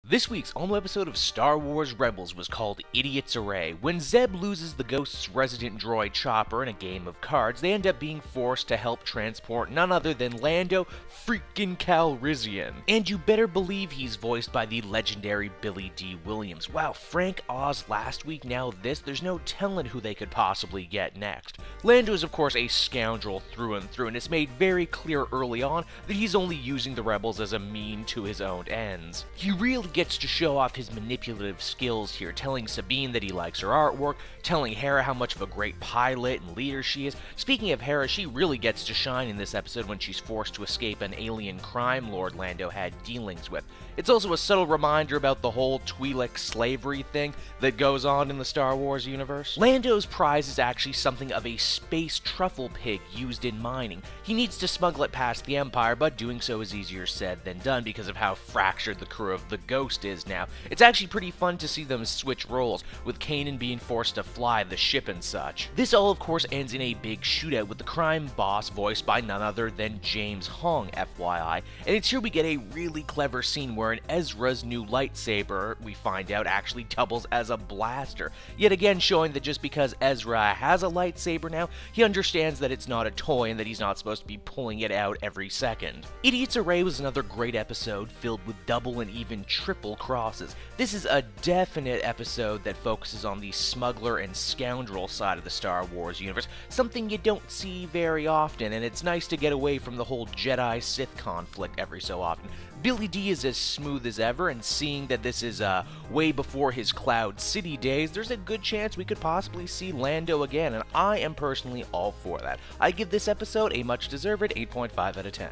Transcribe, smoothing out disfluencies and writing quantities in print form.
This week's all-new episode of Star Wars Rebels was called Idiot's Array. When Zeb loses the Ghost's resident droid Chopper in a game of cards, they end up being forced to help transport none other than Lando freaking Calrissian. And you better believe he's voiced by the legendary Billy D. Williams. Wow, Frank Oz last week, now this, there's no telling who they could possibly get next. Lando is of course a scoundrel through and through, and it's made very clear early on that he's only using the Rebels as a mean to his own ends. He really gets to show off his manipulative skills here, telling Sabine that he likes her artwork, telling Hera how much of a great pilot and leader she is. Speaking of Hera, she really gets to shine in this episode when she's forced to escape an alien crime lord Lando had dealings with. It's also a subtle reminder about the whole Twi'lek slavery thing that goes on in the Star Wars universe. Lando's prize is actually something of a space truffle pig used in mining. He needs to smuggle it past the Empire, but doing so is easier said than done because of how fractured the crew of the Ghost is now. It's actually pretty fun to see them switch roles, with Kanan being forced to fly the ship and such. This all of course ends in a big shootout with the crime boss voiced by none other than James Hong, FYI, and it's here we get a really clever scene where Ezra's new lightsaber, we find out, actually doubles as a blaster, yet again showing that just because Ezra has a lightsaber now, he understands that it's not a toy and that he's not supposed to be pulling it out every second. Idiot's Array was another great episode filled with double and even triple crosses. This is a definite episode that focuses on the smuggler and scoundrel side of the Star Wars universe, something you don't see very often, and it's nice to get away from the whole Jedi-Sith conflict every so often. Billy D is as smooth as ever, and seeing that this is way before his Cloud City days, there's a good chance we could possibly see Lando again, and I am personally all for that. I give this episode a much-deserved 8.5 out of 10.